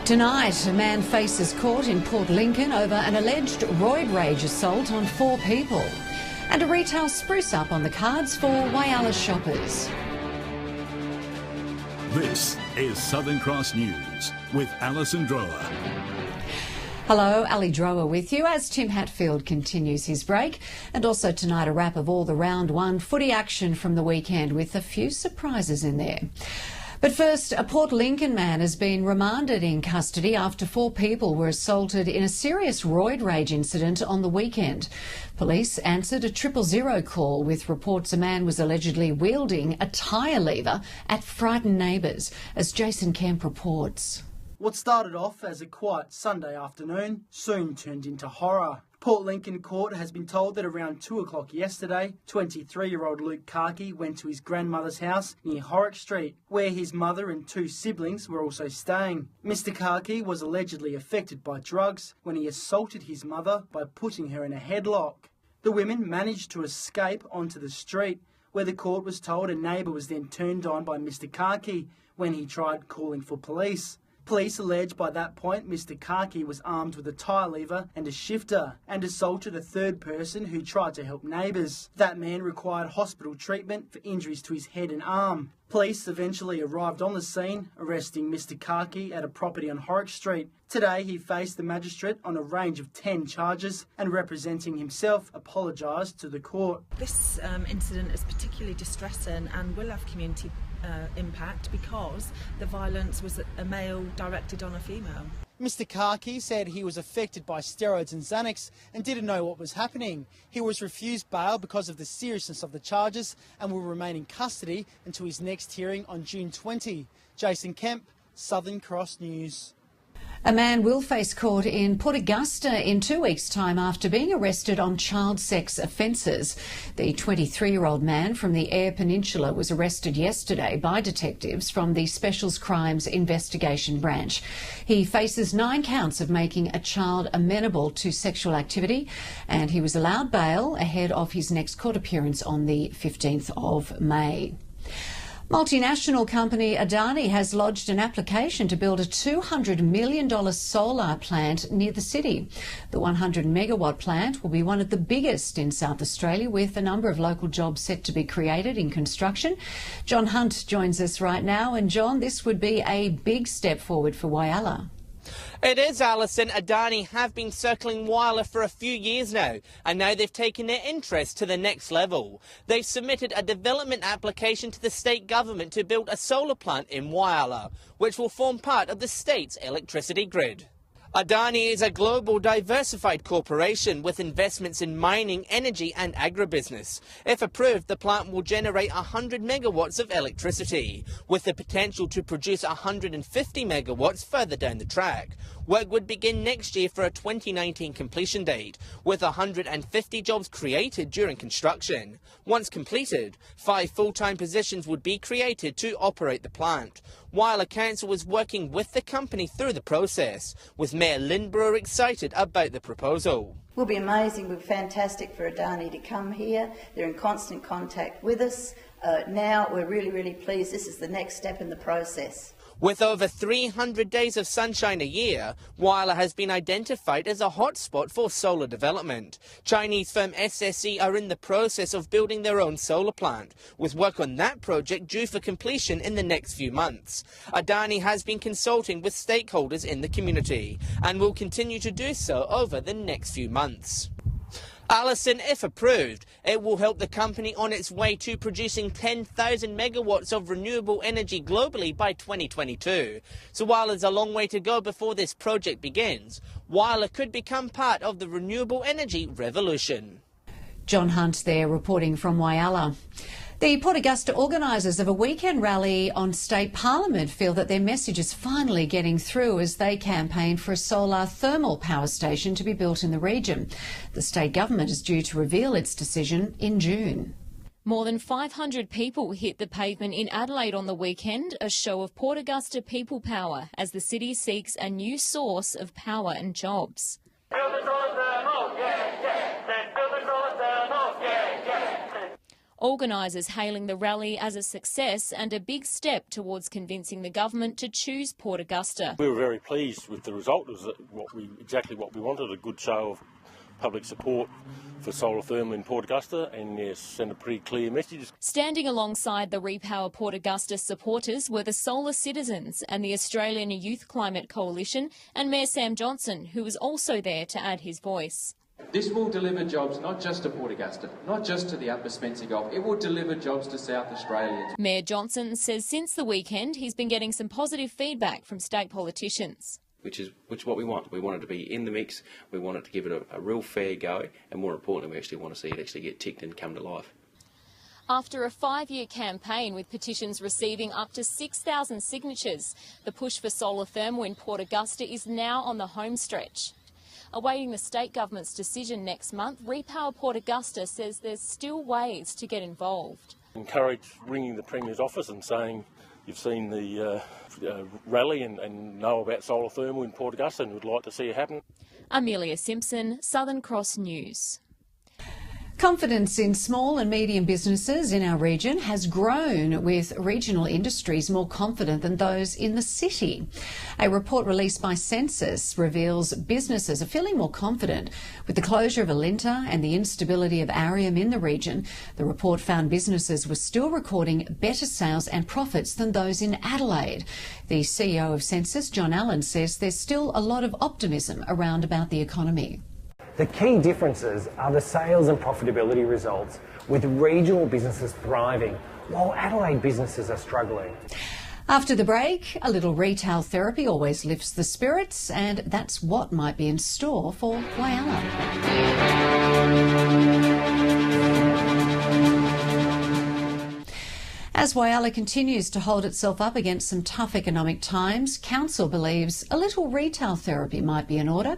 Tonight, a man faces court in Port Lincoln over an alleged roid rage assault on 4 people. And a retail spruce up on the cards for Whyalla shoppers. This is Southern Cross News with Alison Drower. Hello, Ali Drower with you as Tim Hatfield continues his break. And also tonight a wrap of all the round 1 footy action from the weekend with a few surprises in there. But first, a Port Lincoln man has been remanded in custody after 4 people were assaulted in a serious roid rage incident on the weekend. Police answered a 000 call with reports a man was allegedly wielding a tyre lever at frightened neighbours, as Jason Kemp reports. What started off as a quiet Sunday afternoon soon turned into horror. Port Lincoln Court has been told that around 2 o'clock yesterday, 23-year-old Luke Karki went to his grandmother's house near Horrock Street, where his mother and 2 siblings were also staying. Mr Karki was allegedly affected by drugs when he assaulted his mother by putting her in a headlock. The women managed to escape onto the street, where the court was told a neighbour was then turned on by Mr Karki when he tried calling for police. Police allege by that point Mr Karki was armed with a tyre lever and a shifter and assaulted a 3rd person who tried to help neighbours. That man required hospital treatment for injuries to his head and arm. Police eventually arrived on the scene, arresting Mr Karki at a property on Horrock Street. Today he faced the magistrate on a range of 10 charges and, representing himself, apologised to the court. This incident is particularly distressing and will have community impact because the violence was a male directed on a female. Mr Karki said he was affected by steroids and Xanax and didn't know what was happening. He was refused bail because of the seriousness of the charges and will remain in custody until his next hearing on June 20. Jason Kemp, Southern Cross News. A man will face court in Port Augusta in 2 weeks' time after being arrested on child sex offences. The 23-year-old man from the Eyre Peninsula was arrested yesterday by detectives from the Specials Crimes Investigation Branch. He faces 9 counts of making a child amenable to sexual activity, and he was allowed bail ahead of his next court appearance on the 15th of May. Multinational company Adani has lodged an application to build a $200 million solar plant near the city. The 100 megawatt plant will be one of the biggest in South Australia, with a number of local jobs set to be created in construction. John Hunt joins us right now. And John, this would be a big step forward for Whyalla. It is, Alison. Adani have been circling Whyalla for a few years now, and now they've taken their interest to the next level. They've submitted a development application to the state government to build a solar plant in Whyalla, which will form part of the state's electricity grid. Adani is a global diversified corporation with investments in mining, energy and agribusiness. If approved, the plant will generate 100 megawatts of electricity, with the potential to produce 150 megawatts further down the track. Work would begin next year for a 2019 completion date, with 150 jobs created during construction. Once completed, 5 full-time positions would be created to operate the plant. Whyalla Council was working with the company through the process, with Mayor Lynn Brewer excited about the proposal. It will be amazing. It will be fantastic for Adani to come here. They're in constant contact with us. Now we're really pleased. This is the next step in the process. With over 300 days of sunshine a year, Whyalla has been identified as a hotspot for solar development. Chinese firm SSE are in the process of building their own solar plant, with work on that project due for completion in the next few months. Adani has been consulting with stakeholders in the community and will continue to do so over the next few months. Alison, if approved, it will help the company on its way to producing 10,000 megawatts of renewable energy globally by 2022. So while there's a long way to go before this project begins, Whyalla could become part of the renewable energy revolution. John Hunt there reporting from Whyalla. The Port Augusta organisers of a weekend rally on State Parliament feel that their message is finally getting through as they campaign for a solar thermal power station to be built in the region. The state government is due to reveal its decision in June. More than 500 people hit the pavement in Adelaide on the weekend, a show of Port Augusta people power as the city seeks a new source of power and jobs. Organisers hailing the rally as a success and a big step towards convincing the government to choose Port Augusta. We were very pleased with the result. It was exactly what we wanted, a good show of public support for solar thermal in Port Augusta, and yes, send a pretty clear message. Standing alongside the Repower Port Augusta supporters were the Solar Citizens and the Australian Youth Climate Coalition and Mayor Sam Johnson, who was also there to add his voice. This will deliver jobs not just to Port Augusta, not just to the Upper Spencer Gulf, it will deliver jobs to South Australians. Mayor Johnson says since the weekend he's been getting some positive feedback from state politicians. Which is what we want. We want it to be in the mix, we want it to give it a real fair go, and more importantly, we actually want to see it actually get ticked and come to life. After a 5-year campaign with petitions receiving up to 6,000 signatures, the push for solar thermal in Port Augusta is now on the home stretch. Awaiting the state government's decision next month, Repower Port Augusta says there's still ways to get involved. Encourage ringing the Premier's office and saying you've seen the rally and know about solar thermal in Port Augusta and would like to see it happen. Amelia Simpson, Southern Cross News. Confidence in small and medium businesses in our region has grown, with regional industries more confident than those in the city. A report released by Census reveals businesses are feeling more confident. With the closure of Alinta and the instability of Arium in the region, the report found businesses were still recording better sales and profits than those in Adelaide. The CEO of Census, John Allen, says there's still a lot of optimism around about the economy. The key differences are the sales and profitability results, with regional businesses thriving, while Adelaide businesses are struggling. After the break, a little retail therapy always lifts the spirits, and that's what might be in store for Whyalla. As Whyalla continues to hold itself up against some tough economic times, Council believes a little retail therapy might be in order.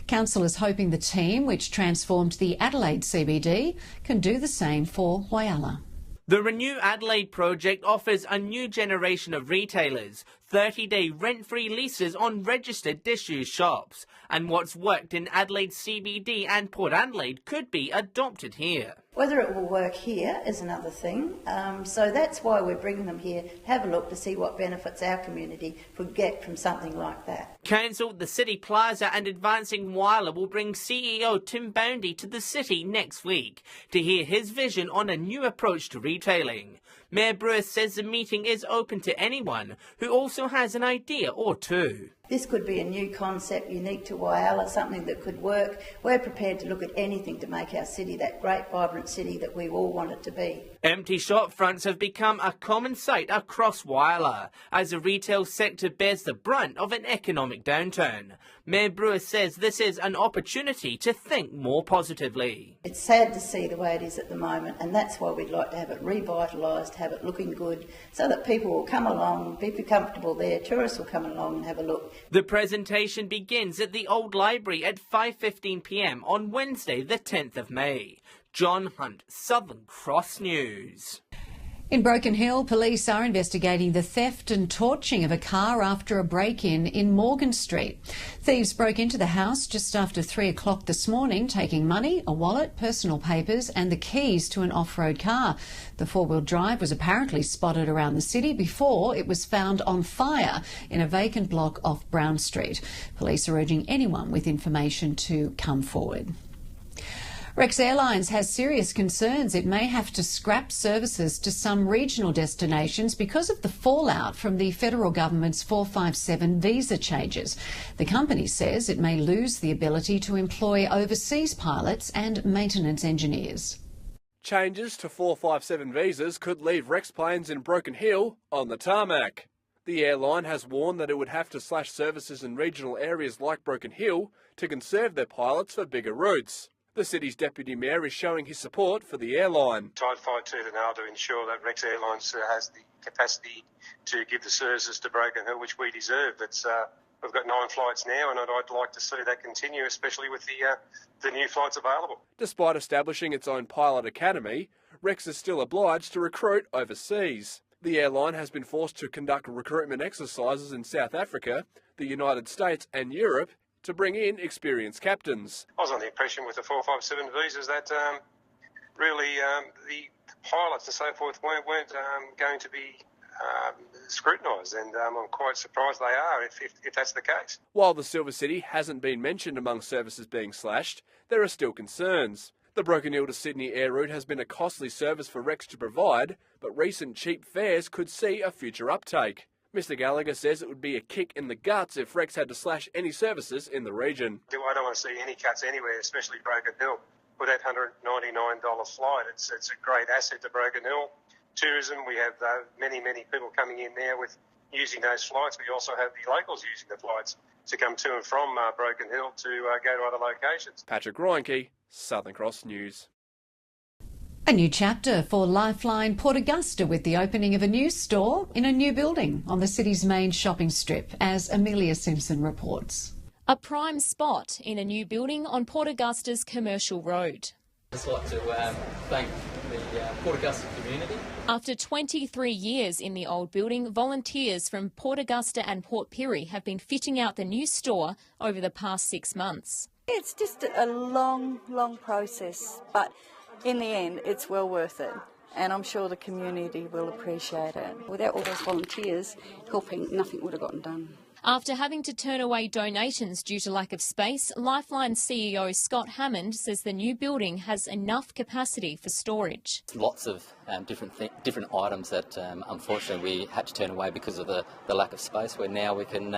Council is hoping the team, which transformed the Adelaide CBD, can do the same for Whyalla. The Renew Adelaide project offers a new generation of retailers 30-day rent-free leases on registered disused shops. And what's worked in Adelaide CBD and Port Adelaide could be adopted here. Whether it will work here is another thing, so that's why we're bringing them here, have a look to see what benefits our community could get from something like that. Council, the City Plaza and Advancing Whyalla will bring CEO Tim Boundy to the city next week to hear his vision on a new approach to retailing. Mayor Brewer says the meeting is open to anyone who also has an idea or two. This could be a new concept unique to Whyalla, something that could work. We're prepared to look at anything to make our city that great, vibrant city that we all want it to be. Empty shop fronts have become a common sight across Whyalla as the retail sector bears the brunt of an economic downturn. Mayor Brewer says this is an opportunity to think more positively. It's sad to see the way it is at the moment, and that's why we'd like to have it revitalised, have it looking good, so that people will come along, be comfortable there, tourists will come along and have a look. The presentation begins at the Old Library at 5:15 p.m. on Wednesday the 10th of May. John Hunt, Southern Cross News. In Broken Hill, police are investigating the theft and torching of a car after a break-in in Morgan Street. Thieves broke into the house just after 3 o'clock this morning, taking money, a wallet, personal papers and the keys to an off-road car. The four-wheel drive was apparently spotted around the city before it was found on fire in a vacant block off Brown Street. Police are urging anyone with information to come forward. Rex Airlines has serious concerns it may have to scrap services to some regional destinations because of the fallout from the federal government's 457 visa changes. The company says it may lose the ability to employ overseas pilots and maintenance engineers. Changes to 457 visas could leave Rex planes in Broken Hill on the tarmac. The airline has warned that it would have to slash services in regional areas like Broken Hill to conserve their pilots for bigger routes. The city's deputy mayor is showing his support for the airline. I'd fight tooth and nail to ensure that Rex Airlines has the capacity to give the services to Broken Hill, which we deserve. We've got 9 flights now, and I'd like to see that continue, especially with the new flights available. Despite establishing its own pilot academy, Rex is still obliged to recruit overseas. The airline has been forced to conduct recruitment exercises in South Africa, the United States and Europe to bring in experienced captains. I was on the impression with the 457 visas that really the highlights and so forth weren't going to be scrutinised, and I'm quite surprised they are if that's the case. While the Silver City hasn't been mentioned among services being slashed, there are still concerns. The Broken Hill to Sydney air route has been a costly service for Rex to provide, but recent cheap fares could see a future uptake. Mr Gallagher says it would be a kick in the guts if Rex had to slash any services in the region. I don't want to see any cuts anywhere, especially Broken Hill. With that $199 flight, it's a great asset to Broken Hill. Tourism, we have many people coming in there with using those flights. We also have the locals using the flights to come to and from Broken Hill to go to other locations. Patrick Reinke, Southern Cross News. A new chapter for Lifeline Port Augusta with the opening of a new store in a new building on the city's main shopping strip, as Amelia Simpson reports. A prime spot in a new building on Port Augusta's Commercial Road. I'd just like to thank the Port Augusta community. After 23 years in the old building, volunteers from Port Augusta and Port Pirie have been fitting out the new store over the past 6 months. It's just a long process, but in the end, it's well worth it, and I'm sure the community will appreciate it. Without all those volunteers helping, nothing would have gotten done. After having to turn away donations due to lack of space, Lifeline CEO Scott Hammond says the new building has enough capacity for storage. Lots of different items that unfortunately we had to turn away because of the lack of space, where now we can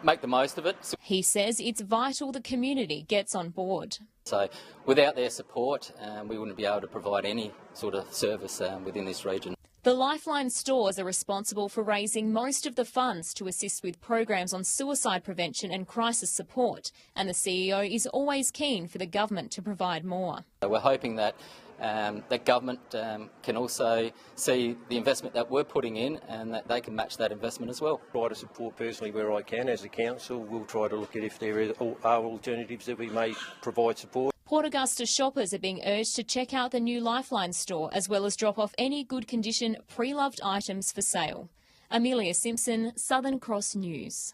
make the most of it. He says it's vital the community gets on board. So without their support, we wouldn't be able to provide any sort of service within this region. The Lifeline stores are responsible for raising most of the funds to assist with programs on suicide prevention and crisis support, and the CEO is always keen for the government to provide more. We're hoping that that government can also see the investment that we're putting in and that they can match that investment as well. Try to support personally where I can as a council. We'll try to look at if there are alternatives that we may provide support. Port Augusta shoppers are being urged to check out the new Lifeline store, as well as drop off any good condition pre-loved items for sale. Amelia Simpson, Southern Cross News.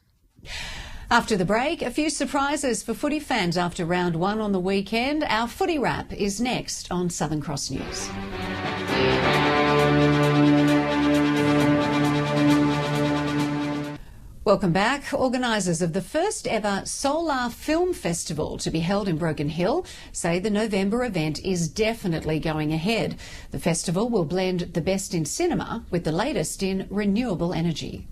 After the break, a few surprises for footy fans after round one on the weekend. Our footy wrap is next on Southern Cross News. Welcome back. Organisers of the first ever Solar Film Festival to be held in Broken Hill say the November event is definitely going ahead. The festival will blend the best in cinema with the latest in renewable energy.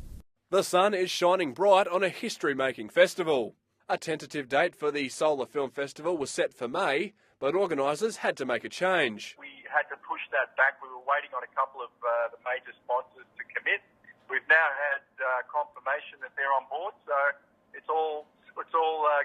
The sun is shining bright on a history-making festival. A tentative date for the Solar Film Festival was set for May, but organisers had to make a change. We had to push that back. We were waiting on a couple of the major sponsors to commit. We've now had confirmation that they're on board, so it's all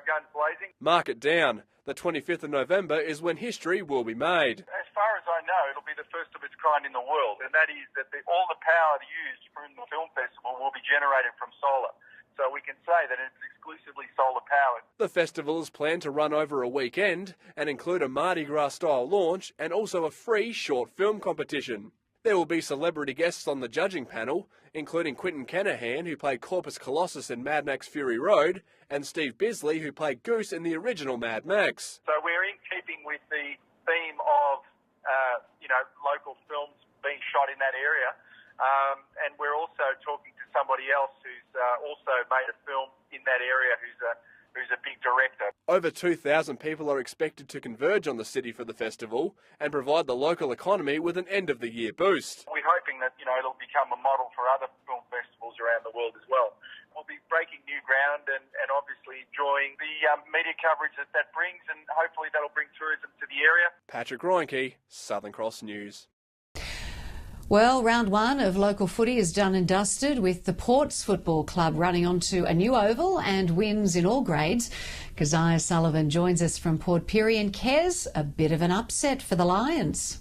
guns blazing. Mark it down. The 25th of November is when history will be made. As far as I know, it'll be the first of its kind in the world, and that is that all the power used from the film festival will be generated from solar. So we can say that it's exclusively solar powered. The festival is planned to run over a weekend and include a Mardi Gras style launch and also a free short film competition. There will be celebrity guests on the judging panel, including Quentin Canahan, who played Corpus Colossus in Mad Max Fury Road, and Steve Bisley, who played Goose in the original Mad Max. So we're in keeping with the theme of, local films being shot in that area, and we're also talking to somebody else who's also made a film in that area who's a big director. Over 2,000 people are expected to converge on the city for the festival and provide the local economy with an end-of-the-year boost. We're hoping that, it'll become a model for other film festivals around the world as well. We'll be breaking new ground and obviously enjoying the media coverage that brings, and hopefully that'll bring tourism to the area. Patrick Reinke, Southern Cross News. Well, round one of local footy is done and dusted, with the Ports Football Club running onto a new oval and wins in all grades. Keziah Sullivan joins us from Port Pirie, and Kez, a bit of an upset for the Lions.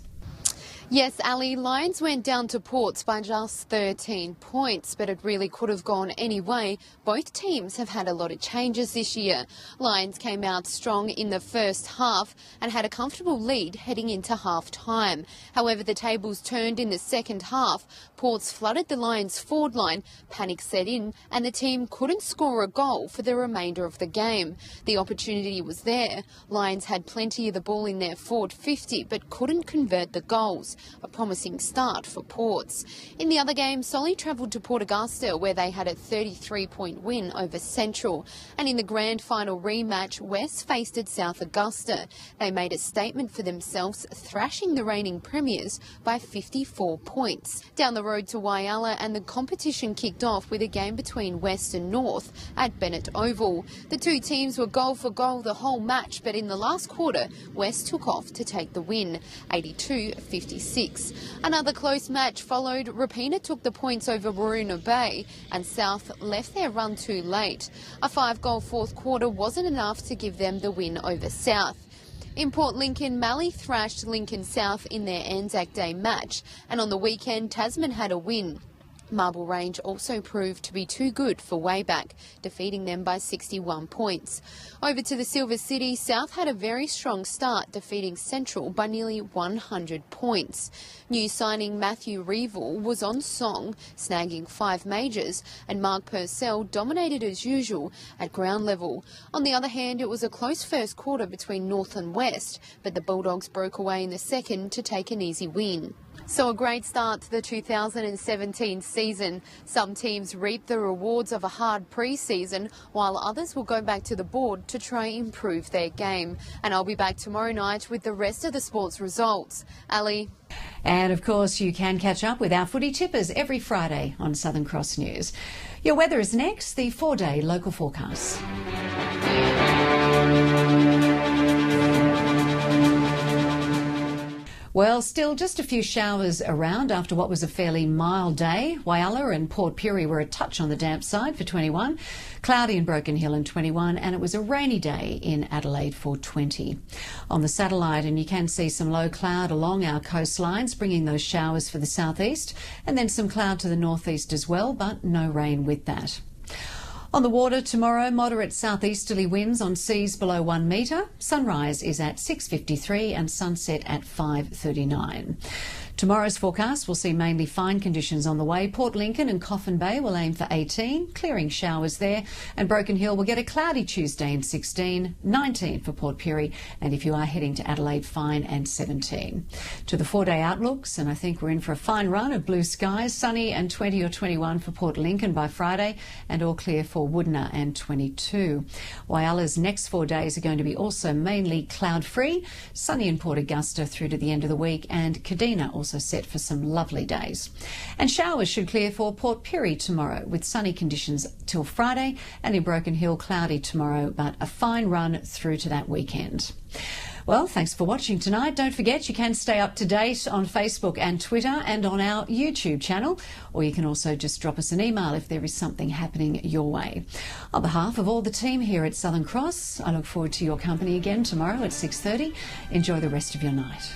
Yes, Ali, Lions went down to Ports by just 13 points, but it really could have gone any way. Both teams have had a lot of changes this year. Lions came out strong in the first half and had a comfortable lead heading into half-time. However, the tables turned in the second half. Ports flooded the Lions' forward line, panic set in, and the team couldn't score a goal for the remainder of the game. The opportunity was there. Lions had plenty of the ball in their forward 50, but couldn't convert the goals. a promising start for Ports. In the other game, Solly travelled to Port Augusta where they had a 33-point win over Central. And in the grand final rematch, West faced at South Augusta. They made a statement for themselves, thrashing the reigning premiers by 54 points. Down the road to Whyalla, and the competition kicked off with a game between West and North at Bennett Oval. The two teams were goal for goal the whole match, but in the last quarter, West took off to take the win, 82-56. Another close match followed. Rapina took the points over Waroona Bay, and South left their run too late. A 5-goal fourth quarter wasn't enough to give them the win over South. In Port Lincoln, Mallee thrashed Lincoln South in their Anzac Day match, and on the weekend, Tasman had a win. Marble Range also proved to be too good for Wayback, defeating them by 61 points. Over to the Silver City, South had a very strong start, defeating Central by nearly 100 points. New signing Matthew Reevil was on song, snagging 5 majors, and Mark Purcell dominated as usual at ground level. On the other hand, it was a close first quarter between North and West, but the Bulldogs broke away in the second to take an easy win. So a great start to the 2017 season. Some teams reap the rewards of a hard pre-season, while others will go back to the board to try and improve their game. And I'll be back tomorrow night with the rest of the sports results. Ali. And of course, you can catch up with our footy tippers every Friday on Southern Cross News. Your weather is next, the 4-day local forecast. Well, still just a few showers around after what was a fairly mild day. Whyalla and Port Pirie were a touch on the damp side for 21, cloudy in Broken Hill in 21, and it was a rainy day in Adelaide for 20. On the satellite, and you can see some low cloud along our coastlines, bringing those showers for the southeast, and then some cloud to the northeast as well, but no rain with that. On the water tomorrow, moderate southeasterly winds on seas below 1 metre. Sunrise is at 6:53 and sunset at 5:39. Tomorrow's forecast will see mainly fine conditions on the way. Port Lincoln and Coffin Bay will aim for 18, clearing showers there. And Broken Hill will get a cloudy Tuesday and 16, 19 for Port Pirie. And if you are heading to Adelaide, fine and 17. To the 4-day outlooks, and I think we're in for a fine run of blue skies, sunny and 20 or 21 for Port Lincoln by Friday, and all clear for Woodner and 22. Whyalla's next 4 days are going to be also mainly cloud-free, sunny in Port Augusta through to the end of the week, and Kadina also set for some lovely days. And showers should clear for Port Pirie tomorrow with sunny conditions till Friday, and in Broken Hill cloudy tomorrow, but a fine run through to that weekend. Well, thanks for watching tonight. Don't forget you can stay up to date on Facebook and Twitter and on our YouTube channel, or you can also just drop us an email if there is something happening your way. On behalf of all the team here at Southern Cross, I look forward to your company again tomorrow at 6:30. Enjoy the rest of your night.